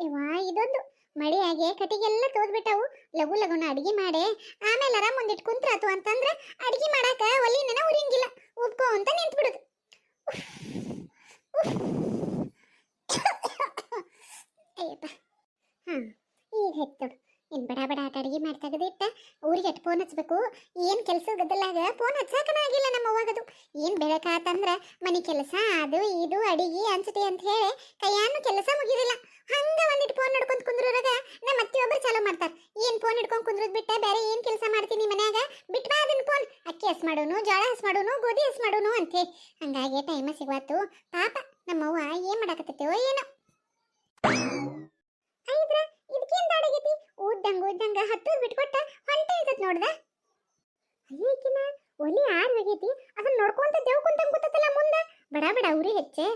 ಇವಾ ಇದೊಂದು ಮಳೆಯಾಗೆ ಕಟಿಗೆಲ್ಲ ತೋದ್ಬಿಟ್ಟವು. ಲಘು ಲಘುನ ಅಡಿಗೆ ಮಾಡಿ ಆಮೇಲೆ ಆರಾಮ್ ಒಂದಿಟ್ಟು ಕುಂತ್ರಾತು ಅಂತಂದ್ರ ಅಡಿಗೆ ಮಾಡಾಕ ಒಲಿನ ಉರಿಂಗಿಲ್ಲ, ಉಪ್ಕೋ ಅಂತ ನಿಂತ್ಬಿಡುದು. ಅಯ್ಯಪ್ಪ. ಈಗ ಹೆತ್ತೋಡು ಇನ್ ಬಡ ಬಡ ಆಟ ಅಡಿಗೆ ಮಾಡಿ ತೆಗೆದಿಟ್ಟ ಊರಿಗೆ ಅಟ್ ಫೋನ್ ಹಚ್ಬೇಕು. ಏನ್ ಕೆಲಸ ಗದ್ದಲಾಗ ಫೋನ್ ಹಚ್ಚಾಕನ ಆಗಿಲ್ಲ ನಮ್ಮ ಅವ್ವಾಗದು. ಏನ್ ಬೆಳಕಾತಂದ್ರ ಮನೆ ಕೆಲಸ ಅದು ಇದು ಅಡಿಗೆ ಅನ್ಸತಿ ಅಂತ ಹೇಳಿ ಕೈಯಾನು ಕೆಲಸ ಮುಗಿದಿಲ್ಲ. ಹಂಗ ಒಂದಿಟ್ಟು ಫೋನ್ ಹಿಡ್ಕೊಂಡ್ ಕುಂದ್ರಾಗ ನಮ್ಮ ಅತ್ತಿ ಒಬ್ಬರು ಚಾಲೂ ಮಾಡ್ತಾರ. ಏನ್ ಫೋನ್ ಹಿಡ್ಕೊಂಡ್ ಕುಂದ್ರದ್ ಬಿಟ್ಟ ಬೇರೆ ಏನ್ ಕೆಲಸ ಮಾಡ್ತೀನಿ ಮನ್ಯಾಗ, ಬಿಟ್ಬಾ ಅದನ್ನ ಫೋನ್. ಅಕ್ಕಿ ಹಸ್ ಮಾಡೋನು, ಜೋಳ ಹಸ್ ಮಾಡೋನು, ಗೋಧಿ ಹಸ್ ಮಾಡೋನು ಅಂತೆ. ಹಂಗಾಗಿ ಟೈಮ ಸಿಗ್ವಾತು. ಪಾಪ ನಮ್ಮವ್ವ ಏನ್ ಮಾಡಾಕತ್ತೈತೋ ಏನೋ. ಐದ್ರ ಇದಕ್ಕೇನ್ ದಾಡಾಗೈತಿ? ಊದ್ದಂಗ ಹತ್ತೋದ್ ಬಿಟ್ಕೊಟ್ಟ ಹೊಂಟೆ ಇರ್ತತ್ ನೋಡ್ದ. ಅಯ್ಯಕಿನ ಒಲಿ ಆರ್ ಹೋಗೈತಿ, ಅದನ್ನ ನೋಡ್ಕೊಂತ ದೇವ್ ಕುಂತಂಗ್ ಕೂತತ್ತಲ್ಲ ಮುಂದ. ಬಡ ಬಡ ಉರಿ ಹೆಚ್ಚೆ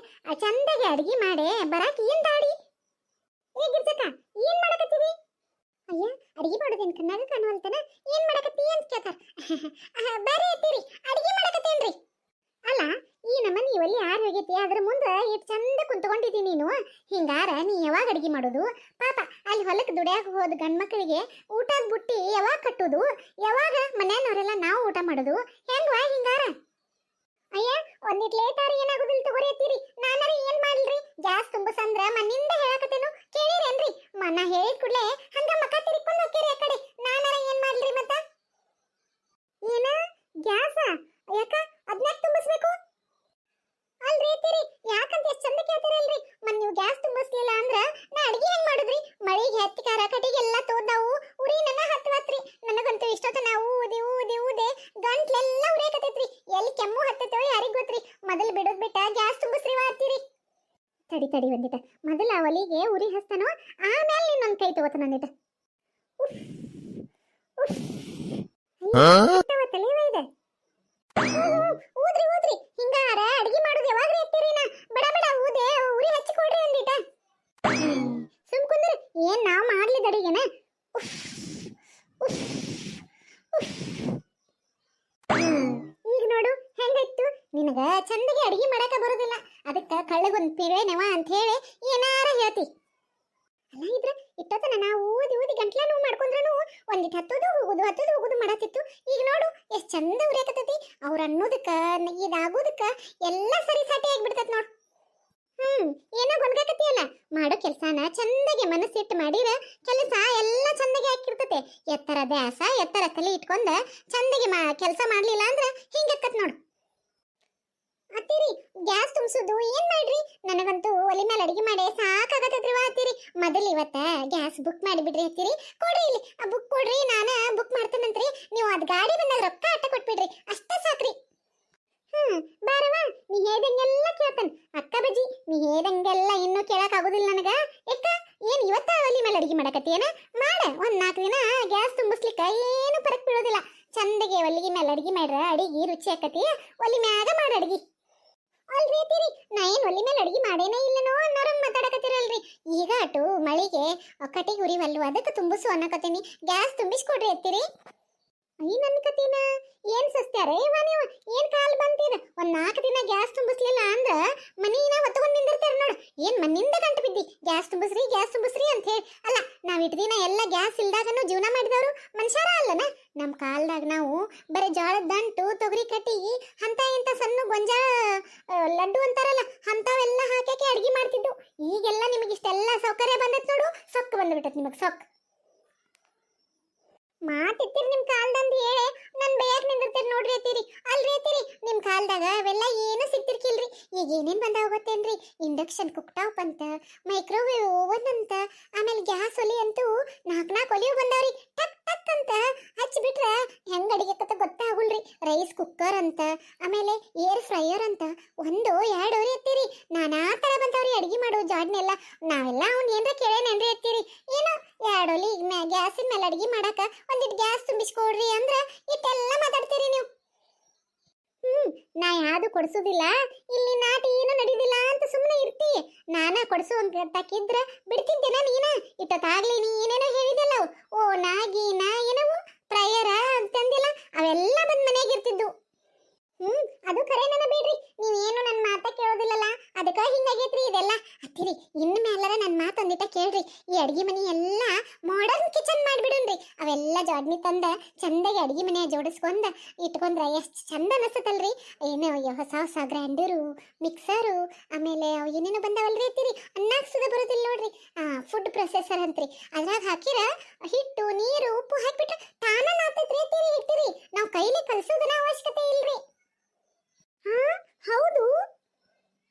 ಚಂದಾಗಿ ಅಡಿಗೆ ಮಾಡೆ ಬರಾಕ್ ಏನ್ ದಾಡಿ? ಏ ಗಿರ್ಜಕ್ಕ, ಏನ್ ಮಾಡಕತ್ತೀವಿ? ಅಯ್ಯ ಅಡಿಗೆ ಮಾಡೋದೇನ್ ಕಣ್ಣಾಗ ಕಾಣುವಲ್ತನ, ಏನ್ ಮಾಡಕತ್ತಿ ಅಂತ ಕೇಳ್ತಾರ. ಬೇರೆ ಎತ್ತೀರಿ ಅಡಿಗೆ ಮಾಡಕತ್ತೇನ್ರಿ. ಅಲ್ಲ ಈ ನಮ್ಮನಿ ಒಲಿ ಆರ್ ಹೋಗೈತಿ, ಅದ್ರ ಮುಂದ ಎಷ್ಟು ಚಂದ ಕುಂತ್ಕೊಂಡಿದ್ದೀನಿ ನೀನು. ಹಿಂಗಾರ ನೀ ಯಾವಾಗ ಅಡಿಗೆ ಮಾಡೋದು? ಪಾಪ ಅಲ್ಲಿ ಹೊಲಕ್ಕೆ ದುಡಿಯಾಕ ಹೋದ ಗಂಡ್ಮಕ್ಳಿಗೆ ಊಟದ ಬುಟ್ಟಿ ಯಾವಾಗ ಕಟ್ಟೋದು? ಯಾವಾಗ ಮನೆಯವ್ರೆಲ್ಲ ನಾವು ಊಟ ಮಾಡೋದು? ಹೆಂಗ್ವಾ ಹಿಂಗಾರ? ಅಯ್ಯ ಒಂದಿಟ್ ಲೇಟ್ ಆರಿ ಏನಾಗುದಿಲ್ಲ ತಗೋರಿ ಎತ್ತೀರಿ. ನಾನಾರ ಏನ್ ಮಾಡ್ಲ್ರಿ? ಗ್ಯಾಸ್ ತುಂಬಸಂದ್ರ ಮನ್ನಿಂದ ಹೇಳಕತ್ತೇನು ಕೇಳಿರೇನ್ರಿ? ನಾ ಹೇಳಿದ ಕೂಡ್ಲೆ ಹಂಗ ಮಕ್ಕ ತಿರ್ಕೊಂಡ್ ಹೋಗ್ತೀರಿ ಆ ಕಡೆ. ನಾನಾರ ಏನ್ ಮಾಡ್ಲ್ರಿ ಮತ್ತ? ಏನ ಗ್ಯಾಸ ಯಾಕ ಅದ್ನ್ಯಾಕ್ ತುಂಬಿಸ್ಬೇಕು? ಅಲ್ರಿ ಎತ್ತೀರಿ ಯಾಕಂತ ಎಷ್ಟ್ ಚಂದ ಕೇಳ್ತೀರಲ್ರಿ. ಮನ್ ನೀವು ಗ್ಯಾಸ್ ತುಂಬಿಸ್ಲಿಲ್ಲ ಅಂದ್ರ ನಾ ಅಡಿಗೆ ಹೆಂಗ್ ಮಾಡುದ್ರಿ? ಮಳಿಗೆ ಹತ್ತಿಕಾರ ಕಟಿಗೆಲ್ಲ ತೋದಾವು, ಉರಿ ನನ್ನ ಹತ್ತವತ್ರಿ. ನನಗಂತೂ ಇಷ್ಟೊತ್ತನ ಊದಿ ಊದಿ ಊದೆ ಗಂಟ್ಲೆಲ್ಲ ಉರಿಯಕತ್ತೈತ್ರಿ. ಎಲ್ಲಿ ಕೆಮ್ಮು ಹತ್ತೈತೋ ಯಾರಿಗ್ ಗೊತ್ತ್ರಿ. ಮೊದಲು ಬಿಡೋದ್ ಬಿಟ್ಟ ಗ್ಯಾಸ್ ತುಂಬಿಸ್ರಿ ವಾತ್ತೀರಿ. ತಡಿ ತಡಿ ಒಂದಿಟ ಮೊದಲ ಒಲಿಗೆ ಉರಿ ಹಸ್ತಾನೋ, ಆಮೇಲೆ ಇನ್ನೊಂದ್ ಕೈ ತಗೋತ ನಂದಿಟ. ತಲೆವ ಇದೆ. ಊದ್ರಿ ಊದ್ರಿ ಹಿಂಗಾರ ಅಡಿಗೆ ಮಾಡೋದು ಯಾವಾಗ್ರಿ ಎತ್ತೀರಿನ? ಬಡ ಬಡ ಊದೆ ಉರಿ ಹಚ್ಚಿಕೊಡ್ರಿ ಒಂದಿಟ. ಸುಮ್ ಕುಂದ್ರಿ, ಏನ್ ನಾವ್ ಮಾಡ್ಲಿದ ಅಡಿಗೆನ? ಈಗ ನೋಡು ಹೆಂಗಾಯ್ತು. ನಿನಗ ಚಂದಗೆ ಅಡಿಗೆ ಮಾಡಾಕ ಬರೋದಿಲ್ಲ, ಅದಕ್ಕ ಕಳ್ಳಗೊಂದ್ ಪಿರೇನವ ಅಂತ ಹೇಳಿ ಏನಾರ ಹೇಳ್ತಿ. ಅಲ್ಲ ಇದ್ರ ಇಟ್ಟತನ ನಾವು ಊದಿ ಊದಿ ಗಂಟ್ಲ ನೋವು ಮಾಡ್ಕೊಂಡ್ರು ಒಂದಿಟ್ಟು ಹತ್ತೋದು ಹೋಗುದು ಮಾಡತ್ತಿತ್ತು. ಈಗ ನೋಡು ಎಷ್ಟ್ ಚಂದ ಉರಿಯಾಕತ್ತೈತಿ. ಅವ್ರ ಅನ್ನೋದಕ್ಕ ಇದಾಗೋದಕ್ಕ ಎಲ್ಲ ಸರಿ ಸಾಟಿ ಆಗ್ಬಿಡ್ತೈತ್ ನೋಡ್. ಏನೋ ಗೊಂಡ್ಗಾಕತಿಯಲ್ಲ, ಮಾಡೋ ಕೆಲ್ಸಾನ ಚಂದಗೆ ಮನಸ್ಸಿಟ್ಟು ಮಾಡಿರ ಕೆಲಸ ಎಲ್ಲ ಚಂದಗೆ ಹಾಕಿರ್ತತೆ. ಎತ್ತರ ದ್ಯಾಸ ಎತ್ತರ ಕಲಿ ಇಟ್ಕೊಂಡ ಚಂದಗೆ ಕೆಲಸ ಮಾಡ್ಲಿಲ್ಲ ಅಂದ್ರ ಹಿಂಗಕ್ಕತ್ ನೋಡು. ಅತ್ತೀರಿ ಗ್ಯಾಸ್ ತುಂಬಿಸೋದು ಏನ್ ಮಾಡ್ರಿ? ನನಗಂತೂ ಒಲಿ ಮೇಲೆ ಅಡಿಗೆ ಮಾಡಿ ಸಾಕಾಗತ್ತದ್ರಿ ಅತ್ತೀರಿ. ಮೊದಲು ಇವತ್ತ ಗ್ಯಾಸ್ ಬುಕ್ ಮಾಡಿಬಿಡ್ರಿ ಅತ್ತೀರಿ. ಕೊಡ್ರಿ ಇಲ್ಲಿ ಬುಕ್ ಕೊಡ್ರಿ, ನಾನ ಬುಕ್ ಮಾಡ್ತೇನಂತ್ರಿ. ನೀವು ಅದ್ ಗಾಡಿ ಬಂದಾಗ ರೊಕ್ಕ ಆಟ ಕೊಟ್ಬಿಡ್ರಿ, ಅಷ್ಟ ಸಾಕ್ರಿ. ಬಾರವಾ, ನೀ ಹೇಳ್ದಂಗೆಲ್ಲ ಕೇಳ್ತಾನ ಅಕ್ಕ ಬಜ್ಜಿ. ನೀ ಹೇಳ್ದಂಗೆಲ್ಲ ಇನ್ನೂ ಕೇಳಕ್ ಆಗುದಿಲ್ಲ ನನಗ. ಯಾಕ ಏನ್ ಇವತ್ತ ಒಲಿ ಮೇಲೆ ಅಡಿಗೆ ಮಾಡಕತ್ತೀಯನ? ಮಾಡ ಒಂದ್ 4 ದಿನ ಗ್ಯಾಸ್ ತುಂಬಿಸ್ಲಿಕ್ಕ ಏನು ಫರಕ್ ಬೀಳೋದಿಲ್ಲ. ಚಂದಗೆ ಒಲಿಗೆ ಮೇಲೆ ಅಡಿಗೆ ಮಾಡ್ರ ಅಡಿಗೆ ರುಚಿ ಆಕತಿ. ಒಲಿ ಮ್ಯಾಗ ಮಾಡ ಅಡಿಗೆ. ಅಲ್ರಿ ಅತ್ತೀರಿ ನಾ ಏನ್ ಒಲಿ ಮೇಲೆ ಅಡಿಗೆ ಮಾಡೇನೇ ಇಲ್ಲನೋ ಅನ್ನೋರಂಗ್ ಮಾತಾಡಕತ್ತೀರಲ್ರಿ. ಈಗ ಅಟು ಮಳಿಗೆ ಕಟ್ಟಿಗೆ ಉರಿವಲ್ಲು ಅದಕ್ಕೆ ತುಂಬಿಸು ಅನ್ನಕತ್ತೀನಿ. ಗ್ಯಾಸ್ ತುಂಬಿಸ್ಕೊಡ್ರಿ ಅತ್ತೀರಿ. ಅಯ್ಯ ನನ್ನ ಕತೀನ ಏನ್ ಸಸ್ತ್ಯಾರ ಇವ ನೀವು? ಏನ್ ಕಾಲ್ ಬಂತೀರ? ಒಂದ್ 4 ದಿನ ಗ್ಯಾಸ್ ತುಂಬಿಸ್ಲಿಲ್ಲ ಅಂದ್ರ ಮನಿನ ಹೊತ್ತಕೊಂಡ್ ನಿಂದಿರ್ತಾರ ನೋಡು. ಏನ್ ಮನಿಂದ ಗಂಟು ಬಿದ್ದಿ ಗ್ಯಾಸ್ ತುಂಬಿಸ್ರಿ ಅಂತ ಹೇಳಿ. ಅಲ್ಲ ನಾವ್ ಇಟ್ ದಿನ ಎಲ್ಲ ಗ್ಯಾಸ್ ಇಲ್ದಾಗನು ಜೀವನ ಮಾಡಿದವರು ಮನುಷ್ಯರ ಅಲ್ಲನ? ನಮ್ ಕಾಲ್ದಾಗ ನಾವು ಬರೀ ಜೋಳದ ದಂಟು ತೊಗರಿ ಕಟ್ಟಿಗಿ ಅಂತ ಇಂತ ಸಣ್ಣ ಗೊಂಜಾಳ ಲಡ್ಡು ಅಂತಾರಲ್ಲ ಅಂತವೆಲ್ಲ ಹಾಕಿ ಅಡಿಗೆ ಮಾಡ್ತಿದ್ದು. ಈಗೆಲ್ಲ ನಿಮಗೆ ಇಷ್ಟೆಲ್ಲ ಸೌಕರ್ಯ ಬಂದೈತ್ ನೋಡು. ಸೊಕ್ಕ ಬಂದ್ಬಿಟ್ಟತ್ ನಿಮಗ್ ಸೊಕ್ಕ. ಮಾತಿತ್ತೀರಿ ನಿಮ್ ಕಾಲ್ದಂದು ಹೇಳಿ ನನ್ ಬೇಯಕ್ ನಿಂದಿರ್ತೀರಿ ನೋಡ್ರಿ ಅತ್ತೀರಿ. ಅಲ್ರಿ ಅತ್ತೀರಿ ನಿಮ್ ಕಾಲ್ದಾಗ ಅವೆಲ್ಲ ಏನು ಸಿಗ್ತಿರ್ಕಿಲ್ರಿ. ಈಗ ಏನೇನ್ ಬಂದಾವ ಗೊತ್ತೇನ್ರಿ? ಇಂಡಕ್ಷನ್ ಕುಕ್ ಟಾಪ್ ಅಂತ, ಮೈಕ್ರೋವೇವ್ ಓವನ್ ಅಂತ, ಆಮೇಲೆ ಗ್ಯಾಸ್ ಒಲಿ ಅಂತೂ 4 ಒಲಿಯು ಬಂದಾವ್ರಿ. ಟಕ್ ಟಕ್ ಅಂತ ಹಚ್ಚಿಬಿಟ್ರ ಹೆಂಗ್ ಅಡಿಗೆಕತ್ತ ಗೊತ್ತಾಗುಲ್ರಿ. ರೈಸ್ ಕುಕ್ಕರ್ ಅಂತ, ಆಮೇಲೆ ಏರ್ ಫ್ರೈಯರ್ ಅಂತ 1 2 ಎತ್ತೀರಿ. ನಾನಾ ತರ ಬಂತಾವ್ರಿ ಅಡಿಗೆ ಮಾಡೋ ಜಾಡ್ನೆಲ್ಲ. ನಾವೆಲ್ಲ ಅವ್ನ್ ಏನ್ರ ಕೇಳೇನೇನ್ರಿ ಎತ್ತೀರಿ? ಏನೋ 2 ಒಲಿ ಗ್ಯಾಸಿನ ಮೇಲೆ ಅಡಿಗೆ ಮಾಡಾಕ ಒಂದಿಟ್ಟು ಗ್ಯಾಸ್ ತುಂಬಿಸ್ಕೊಡ್ರಿ ಅಂದ್ರ ಇಟ್ಟೆಲ್ಲ ಮಾತಾಡ್ತೀರಿ ನೀವು. ನಾ ಯಾವ್ದು ಕೊಡ್ಸುದಿಲ್ಲ, ಇಲ್ಲಿ ನಾಟಿ ಏನು ನಡೀದಿಲ್ಲ ಅಂತ ಸುಮ್ಮನೆ ಇರ್ತಿ. ನಾನ ಕೊಡ್ಸು ಅಂತ ತಾಕಿದ್ರ ಬಿಡ್ತಿದ್ದೇನ ನೀನ? ಇಟ್ಟತ್ತಾಗ್ಲಿ ನೀ ಏನೇನೋ ಹೇಳಿದಲ್ಲ, ಓ ನಾಗೀನ ಏನವು ಪ್ರಯರ ಅಂತಂದಿಲ್ಲ, ಅವೆಲ್ಲ ಬಂದ್ ಮನೆಯಾಗ ಇರ್ತಿದ್ದು. ಅದು ಖರೇನ ಬೇಡ್ರಿ. ನೀವೇನು ನನ್ನ ಮಾತ ಕೇಳೋದಿಲ್ಲಲ್ಲ, ಅದಕ್ಕ ಹಿಂಗಾಗೈತ್ರಿ ಇದೆಲ್ಲ. ಅತ್ತಿರಿ ಇನ್ನು ಮ್ಯಾಲಾರ ನನ್ನ ಮಾತೊಂದಿಟ ಕೇಳಿ ಹೇಳ್ರಿ ಈ ಅಡ್ಗೆ ಮನೆ ಎಲ್ಲ ಮಾಡರ್ನ್ ಕಿಚನ್ ಮಾಡ್ಬಿಡುನ್ರಿ. ಅವೆಲ್ಲ ಜೋಡ್ನಿ ತಂದ ಚಂದಾಗಿ ಅಡ್ಗೆ ಮನೆ ಜೋಡಿಸ್ಕೊಂಡ ಇಟ್ಕೊಂಡ್ರ ಎಷ್ಟು ಚಂದ ಅನಿಸ್ತಲ್ರಿ. ಏನೋ ಹೊಸ ಹೊಸ ಗ್ರೈಂಡರು, ಮಿಕ್ಸರು, ಆಮೇಲೆ ಅವು ಏನೇನೋ ಬಂದಾವಲ್ರಿ ಅಂತೀರಿ, ಅನ್ನಕ್ಕೆ ಸುದ ಬರೋದಿಲ್ಲ ನೋಡ್ರಿ. ಫುಡ್ ಪ್ರೊಸೆಸರ್ ಅಂತ್ರಿ. ಅದ್ರಾಗ ಹಾಕಿರ ಹಿಟ್ಟು, ನೀರು, ಉಪ್ಪು ಹಾಕ್ಬಿಟ್ರೆ ತಾನ ನಾತೈತ್ರಿ ಅಂತೀರಿ ಹಿಟ್ಟಿರಿ. ನಾವು ಕೈಲಿ ಕಲಸೋದನ್ನ ಅವಶ್ಯಕತೆ ಇಲ್ರಿ. ಹಾ ಹೌದು,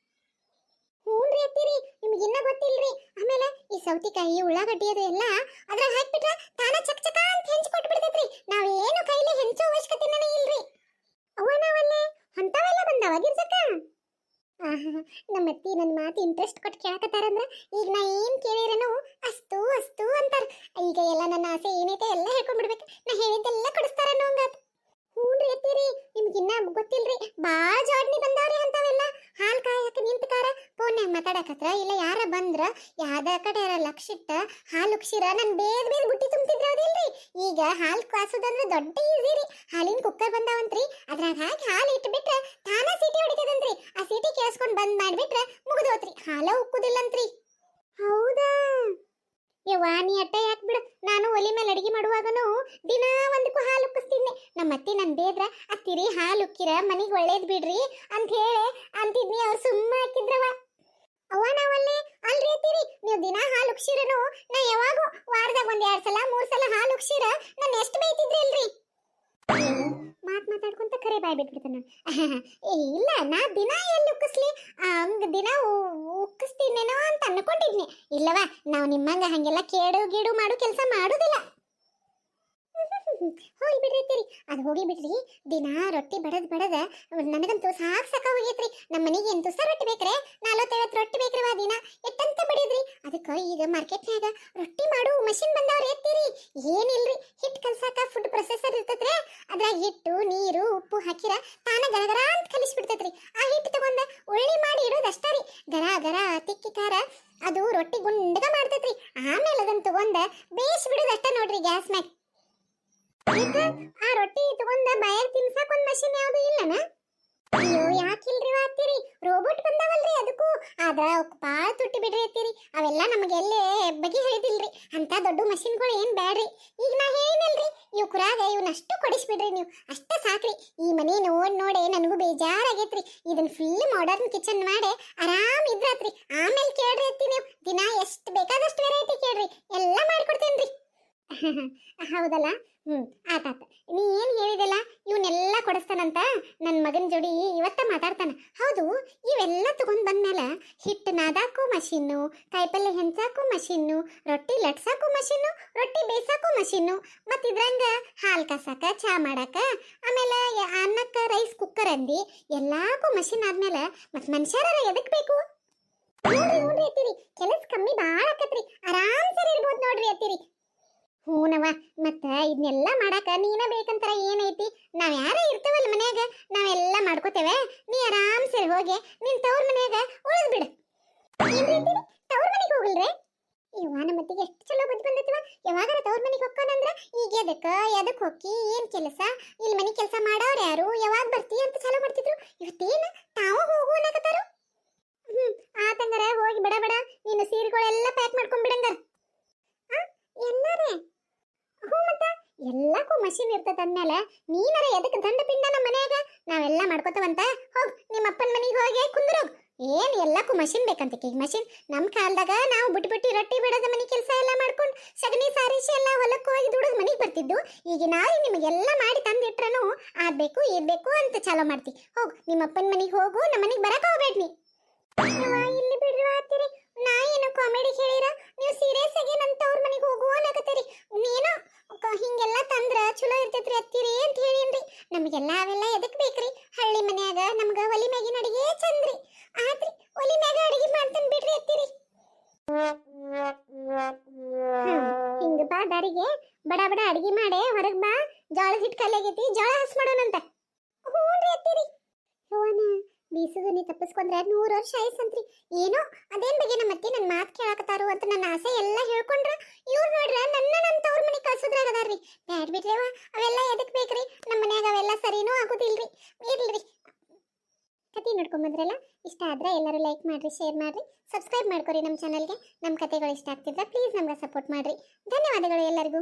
ಹ್ಞೂನ್ರಿ ಅತ್ತೀರಿ, ನಿಮ್ಗೆ ಇನ್ನ ಗೊತ್ತಿಲ್ರಿ. ಆಮೇಲೆ ಈ ಸೌತಿಕಾಯಿ, ಉಳ್ಳಾಗಡ್ಡಿ ಅದು ಎಲ್ಲ ಅದ್ರಾಗ ಹಾಕ್ಬಿಟ್ರೆ ತಾನ ಚಕ್ ಚಕ ಅಂತ ಹೆಂಚ್ ಕೊಟ್ಟು ಬಿಡ್ತೈತ್ರಿ. ನಾವೇನು ಕೈಲಿ ಹೆಂಚೋ ಅವಶ್ಯಕತೆನೇ ಇಲ್ರಿ. ಅವ್ವ ನಾವಲ್ಲೇ ಅಂಥವೆಲ್ಲ ಬಂದಾವ ಗಿರ್ಜಕ್ಕ. ನಮ್ಮ ಅತ್ತಿ ನನ್ನ ಮಾತು ಇಂಟ್ರೆಸ್ಟ್ ಕೊಟ್ಟು ಕೇಳಕತ್ತಾರಂದ್ರ ಈಗ ನಾ ಏನ್ ಕೇಳಿರೇನು ಅಸ್ತು ಅಸ್ತು ಅಂತಾರ. ಈಗ ಎಲ್ಲ ನನ್ನ ಆಸೆ ಏನೈತೆ ಎಲ್ಲ ಹೇಳ್ಕೊಂಡ್ಬಿಡ್ಬೇಕು. ನಾ ಹೇಳಿದ್ದೆಲ್ಲ ಕೊಡಿಸ್ತಾರ ಅನ್ನೋಂಗಾತ. ಹ್ಞೂನ್ರಿ ಅತ್ತೀರಿ, ನಿಮ್ಗಿನ್ನ ಗೊತ್ತಿಲ್ರಿ, ಭಾಳ ಜಾಡ್ನಿ ಬಂದಾವ್ರಿ ಅಂತಾವೆಲ್ಲ. ಹಾಲು ಕಾಯಕ್ಕೆ ನಿಂತ್ಕಾರ ಫೋನ್ಯಾಗ ಮಾತಾಡಕತ್ರ ಇಲ್ಲ ಯಾರ ಬಂದ್ರ ಯಾವ್ದ ಕಡೆ ಲಕ್ಷಿಟ್ಟ ಹಾಲು ಉಕ್ಸಿರ ನನ್ ಬೇದ್ ಬೇದ್ ಬುಟ್ಟಿ ತುಂಬ್ತಿದ್ರ ಹೌದಿಲ್ರಿ. ಈಗ ಹಾಲು ಕಾಸೋದಂದ್ರೆ ದೊಡ್ಡ ಈಸಿ ರೀ. ಹಾಲಿನ ಕುಕ್ಕರ್ ಬಂದಾವಂತ್ರಿ, ಅದ್ರಾಗ ಹಾಕಿ ಹಾಲು ಇಟ್ಬಿಟ್ರೆ ತಾನ ಸೀಟಿ ಹೊಡಿತದಂತ್ರಿ. ಆ ಸೀಟಿ ಕೇಳಿಸ್ಕೊಂಡ್ ಬಂದ್ ಮಾಡ್ಬಿಟ್ರೆ ಮುಗಿದೋತ್ರಿ, ಹಾಲ ಉಕ್ಕುದಿಲ್ಲಂತ್ರಿ. ಹೌದಾ ಯವ್ವಾ, ನೀ ಅಟ್ಟ ಯಾಕೆ ಬಿಡು. ನಾನು ಒಲಿ ಮೇಲೆ ಅಡಿಗೆ ಮಾಡುವಾಗನು ದಿನಾ ಒಂದಕ್ಕೂ ಹಾಲು ಉಕ್ಕಿಸ್ತೀನಿ. ನಮ್ಮ ಅತ್ತಿ ನನ್ ಬೇದ್ರ ಅತ್ತಿರಿ ಹಾಲು ಉಕ್ಕಿರ ಮನಿಗೆ ಒಳ್ಳೇದ್ ಬಿಡ್ರಿ ಅಂತ ಹೇಳಿ ಅಂತಿದ್ನಿ. ಅವ್ರು ಸುಮ್ಮ ಹಾಕಿದ್ರವ. ಅವ್ವ ನಾವಲ್ಲೇ ಅಲ್ರಿ ಅತ್ತೀರಿ, ನೀವು ದಿನಾ ಹಾಲು ಉಕ್ಸಿರನು ನಾ ಯಾವಾಗೂ ವಾರದಾಗ 1-2 ಸಲ 3 ಸಲ ಹಾಲು ಉಕ್ಸಿರ ನಾನು ಎಷ್ಟು ಬೈತಿದ್ರಿ ಇಲ್ರಿ. ಮಾತಾಡ್ಕೊಂತ ಕರೆ ಬಾಯ್ ಬಿಟ್ಬಿಡ್ತಾನೆ. ಇಲ್ಲ ನಾ ದಿನ ಎಲ್ಲಿ ಉಕ್ಕಿಸ್ಲಿ, ದಿನ ಉಕ್ಕಿಸ್ತೀನೇನೋ ಅಂತ ಅನ್ಕೊಂಡಿದ್ನಿ. ಇಲ್ಲವಾ, ನಾವು ನಿಮ್ಮಂಗ ಹಂಗೆಲ್ಲ ಕೇಡು ಗೀಡು ಮಾಡು ಕೆಲಸ ಮಾಡುದಿಲ್ಲ. ಹೋಗಿ ಬಿಡ್ರಿ, ಅದು ಹೋಗಿ ಬಿಡ್ರಿ. ದಿನ ರೊಟ್ಟಿ ಬಡದ ನನಗಂತೂ ಸಾಕ ಹೋಗೈತ್ರಿ. ನಮ್ಮ ಮನೆಗೆ ಎಂತೂ ರೊಟ್ಟಿ ಬೇಕ್ರೆ 40-50 ರೊಟ್ಟಿ ಬೇಕ್ರಿ ದಿನ. ಎಟ್ಟಂತ ಬಡಿದ್ರಿ. ಅದಕ್ಕೆ ಈಗ ಮಾರ್ಕೆಟ್ನಾಗ ರೊಟ್ಟಿ ಮಾಡು ಮಷಿನ್ ಬಂದವ್ರಿ ಎತ್ತೀರಿ. ಏನಿಲ್ರಿ, ಹಿಟ್ಟು ಕಲ್ಸಾಕ ಫುಡ್ ಪ್ರೊಸೆಸರ್ ಇರ್ತೈತ್ರಿ. ಅದ್ರಾಗ ಹಿಟ್ಟು, ನೀರು, ಉಪ್ಪು ಹಾಕಿರ ತಾನ ಗರಗರ ಅಂತ ಕಲಿಸ್ಬಿಡ್ತೈತ್ರಿ. ಆ ಹಿಟ್ಟು ತಗೊಂಡ ಉಳ್ಳಿ ಮಾಡಿ ಇಡೋದು ಅಷ್ಟ ರೀ. ಗರ ಗರ ತಿಕ್ಕಿ ಖಾರ ಅದು ರೊಟ್ಟಿ ಗುಂಡಗ ಮಾಡ್ತೈತ್ರಿ. ಆಮೇಲೆ ಅದನ್ನ ತಗೊಂಡ ಬೇಯಿಸಿ ಬಿಡೋದು ಅಷ್ಟ ನೋಡ್ರಿ ಗ್ಯಾಸ್ ಮ್ಯಾಗ. ಆ ರೊಟ್ಟಿ ತಗೊಂಡ ಬಾಯಾಗ ತಿನ್ಸಾಕ ಒಂದ್ ಮಷಿನ್ ಯಾವ್ದು ಇಲ್ಲನ? ಅಯ್ಯೋ ಯಾಕಿಲ್ರಿ ವಾತಿರಿ, ರೋಬೋಟ್ ಬಂದಾವಲ್ರಿ ಅದಕ್ಕೂ. ಆದ್ರ ಬಾಳ ತುಟ್ಟಿ ಬಿಡ್ರಿ ಅತ್ತೀರಿ, ಅವೆಲ್ಲ ನಮಗೆಲ್ಲೇ ಬಗೆ ಹೇಳಿದಿಲ್ರಿ. ಅಂತ ದೊಡ್ಡ ಮಷಿನ್ಗಳು ಏನ್ ಬ್ಯಾಡ್ರಿ. ಈಗ ನಾ ಹೇಳಿನಲ್ರಿ, ಇವ್ ಕುರಾಗ ಇವನಷ್ಟು ಕೊಡಿಸ್ಬಿಡ್ರಿ ನೀವು, ಅಷ್ಟ ಸಾಕ್ರಿ. ಈ ಮನೆ ನೋಡೆ ನನಗೂ ಬೇಜಾರಾಗೈತ್ರಿ. ಇದನ್ನ ಫುಲ್ ಮಾಡರ್ನ್ ಕಿಚನ್ ಮಾಡಿ ಆರಾಮ್ ಇದ್ರಾತ್ರಿ. ಆಮೇಲೆ ಕೇಳ್ರಿ ಅತ್ತಿ, ನೀವು ದಿನ ಎಷ್ಟು ಬೇಕಾದಷ್ಟು ವೆರೈಟಿ ಕೇಳ್ರಿ, ಎಲ್ಲ ಮಾಡ್ಕೊಡ್ತೇನ್ರಿ. ಹೌದಲ್ಲ, ಆತಾತ. ನೀ ಏನ್ ಹೇಳಿದಲ್ಲ ಇವನ್ನೆಲ್ಲ ಕೊಡಿಸ್ತಾನಂತ ನನ್ನ ಮಗನ ಜೋಡಿ ಇವತ್ತ ಮಾತಾಡ್ತಾನ. ಹೌದು, ಇವೆಲ್ಲ ತಗೊಂಡ್ ಬಂದ್ಮೇಲೆ ಹಿಟ್ಟು ನಾದಾಕು ಮಷಿನ್ನು, ಕಾಯಿಪಲ್ಲೆ ಹೆಂಚಾಕು ಮಷಿನ್ನು, ರೊಟ್ಟಿ ಲಟ್ಸಾಕು ಮಷಿನ್ನು, ರೊಟ್ಟಿ ಬೇಯಿಸಾಕು ಮಷಿನ್ನು, ಮತ್ ಇದ್ರಂಗ ಹಾಲ್ ಕಾಸಾಕ, ಚಾ ಮಾಡಾಕ, ಆಮೇಲೆ ಅನ್ನಕ್ಕ ರೈಸ್ ಕುಕ್ಕರ್ ಅಂದಿ ಎಲ್ಲಾಕು ಮಷಿನ್ ಆದ್ಮೇಲೆ ಮತ್ ಮನುಷ್ಯರ ಎದಕ್ ಬೇಕು? ನೋಡ್ರಿ ಅತ್ತೀರಿ, ಕೆಲಸ ಕಮ್ಮಿ ಬಾಳ ಆಕತ್ರಿ. ಆರಾಮ್ ಸರಿ ಇರ್ಬೋದು ನೋಡ್ರಿ ಅತ್ತೀರಿ. ಹೂನವ, ಮತ್ತ ಇದನ್ನೆಲ್ಲ ಮಾಡಾಕ ನೀನ ಬೇಕಂತಾರ ಏನೈತಿ? ನಾವ್ ಯಾರ ಇರ್ತೇವಲ್ಲ ಮನ್ಯಾಗ, ನಾವೆಲ್ಲ ಮಾಡ್ಕೋತೇವೆ. ನೀ ಆರಾಮ್ ಸರಿ ಹೋಗಿ ನಿನ್ ತವ್ರ ಮನ್ಯಾಗ ಉಳಿದ್ ಬಿಡು. ತವ್ರ ಮನೆಗೆ ಹೋಗಲ್ರಿ? ಇವ ನಮ್ಮ ಅತ್ತಿಗೆ ಎಷ್ಟು ಚಲೋ ಬುದ್ಧಿ ಬಂದೈತಿವ. ಯಾವಾಗಾರ ತವ್ರ ಮನೆಗೆ ಹೋಗ್ಕೋನಂದ್ರ ಈಗ ಎದಕ್ ಹೋಗಿ ಏನ್ ಕೆಲಸ, ಇಲ್ಲಿ ಮನೆ ಕೆಲಸ ಮಾಡೋರು ಯಾರು, ಯಾವಾಗ ಬರ್ತಿ ಅಂತ ಚಲೋ ಮಾಡ್ತಿದ್ರು. ಇವತ್ತೇನ ತಾವು ಹೋಗು ಅನ್ನಕತ್ತಾರು. ಆತಂಗಾರ ಹೋಗಿ ಬಡ ಬಡ ನೀನು ಸೀರೆಗಳೆಲ್ಲ ಪ್ಯಾಕ್ ಮಾಡ್ಕೊಂಡ್ ಬಿಡಂಗಾರ. ಎಲ್ಲಾರೇ ಹ್ಞೂ, ಮತ್ತ ಎಲ್ಲಕ್ಕೂ ಮಷಿನ್ ಇರ್ತದ ಅಂದ್ಮೇಲೆ ನೀನಾರ ಎದಕ್ಕೆ ದಂಡ ಪಿಂಡ ನಮ್ಮ ಮನ್ಯಾಗ ನಾವೆಲ್ಲ ಮಾಡ್ಕೋತವಂತ. ಹೋಗ್ ನಿಮ್ಮ ಅಪ್ಪನ ಮನೆಗೆ ಹೋಗಿ ಕುಂದ್ರೋಗ್. ಏನ್ ಎಲ್ಲಕ್ಕೂ ಮಷಿನ್ ಬೇಕಂತ? ಈಗ ಮಷಿನ್ ನಮ್ಮ ಕಾಲದಾಗ ನಾವು ಬಿಟ್ಟು ರೊಟ್ಟಿ ಬಿಡೋದ ಮನೆ ಕೆಲಸ ಎಲ್ಲ ಮಾಡ್ಕೊಂಡು ಸಗಣಿ ಸಾರಿಸಿ ಎಲ್ಲ ಹೊಲಕ್ಕೆ ಹೋಗಿ ದುಡಿದು ಮನೆಗೆ ಬರ್ತಿದ್ದು. ಈಗ ನಾಳೆ ನಿಮಗೆಲ್ಲ ಮಾಡಿ ತಂದಿಟ್ರನು ಆದ್ಬೇಕು ಇರ್ಬೇಕು ಅಂತ ಚಾಲೋ ಮಾಡ್ತಿ. ಹೋಗ್ ನಿಮ್ಮ ಅಪ್ಪನ ಮನೆಗೆ ಹೋಗು, ನಮ್ಮ ಮನೆಗೆ ಬರಕ ಹೋಗ್ಬೇಡ್ನಿ. ಇಲ್ಲಿ ಬಿಡ್ರಿ ಆತಿರಿ, ನಾ ಏನೋ ಕಾಮಿಡಿ ಹೇಳಿರ ನೀವು ಸೀರಿಯಸ್ ಆಗಿ ನನ್ನ ತವ್ರ ಮನೆಗೆ ಹೋಗು ಅನ್ನಕತ್ತೀರಿ. ಏನೋ ಹಿಂಗೆಲ್ಲ ತಂದ್ರ ಚಲೋ ಇರ್ತೈತ್ರಿ ಅತ್ತಿರಿ ಅಂತ ಹೇಳಿನ್ರಿ. ನಮಗೆಲ್ಲ ಅವೆಲ್ಲ ಎದಕ್ ಬೇಕ್ರಿ? ಹಳ್ಳಿ ಮನ್ಯಾಗ ನಮ್ಗ ಒಲಿ ಮ್ಯಾಗಿನ ಅಡಿಗೆ ಚಂದ್ರಿ. ಆತ್ರಿ, ಒಲಿ ಮ್ಯಾಗ ಅಡಿಗೆ ಮಾಡ್ತಾನೆ ಬಿಡ್ರಿ ಅತ್ತಿರಿ. ಹಿಂಗ ಬಾ ದಾರಿಗೆ ಬಡ ಬಡ ಅಡಿಗೆ ಮಾಡೆ ಹೊರಗ್ ಬಾ. ಜೋಳದ ಹಿಟ್ಟು ಕಲ್ಲಾಗೈತಿ, ಜೋಳ ಹಸ್ ಮಾಡೋಣಂತ. ಹ್ಞೂನ್ರಿ ಅತ್ತಿರಿ. ಬೀಸದು ನೀ ತಪ್ಪಿಸ್ಕೊಂಡ್ರೆ 100 ವರ್ಷ ಆಯ್ಸಂತ್ರಿ. ಏನೋ ಅದೇನ್ ಬಗ್ಗೆ ನಮ್ಮ ಅತ್ತಿ ನನ್ನ ಮಾತು ಕೇಳಾಕತ್ತಾರು ಅಂತ ನನ್ನ ಆಸೆ ಎಲ್ಲ ಹೇಳ್ಕೊಂಡ್ರ. ಇವ್ರು ನೋಡ್ರ ನನ್ನ ತವ್ರ ಮನೆ ಕಳ್ಸೋದ್ರಾಗ ಅದಾರ್ರಿ. ಬ್ಯಾಡ್ ಬಿಡ್ರಿವ, ಅವೆಲ್ಲ ಎದಕ್ ಬೇಕ್ರಿ? ನಮ್ಮ ಮನ್ಯಾಗ ಅವೆಲ್ಲ ಸರಿನೂ ಆಗುದಿಲ್ರಿ. ಇರ್ಲ್ರಿ, ಕತಿ ನೋಡ್ಕೊಂಬಂದ್ರಲ್ಲ, ಇಷ್ಟ ಆದ್ರೆ ಎಲ್ಲರೂ ಲೈಕ್ ಮಾಡ್ರಿ, ಶೇರ್ ಮಾಡ್ರಿ, ಸಬ್ಸ್ಕ್ರೈಬ್ ಮಾಡ್ಕೊರಿ ನಮ್ಮ ಚಾನಲ್ಗೆ. ನಮ್ಮ ಕತೆಗಳು ಇಷ್ಟ ಆಗ್ತಿದ್ರೆ ಪ್ಲೀಸ್ ನಮ್ಗೆ ಸಪೋರ್ಟ್ ಮಾಡಿರಿ. ಧನ್ಯವಾದಗಳು ಎಲ್ಲರಿಗೂ.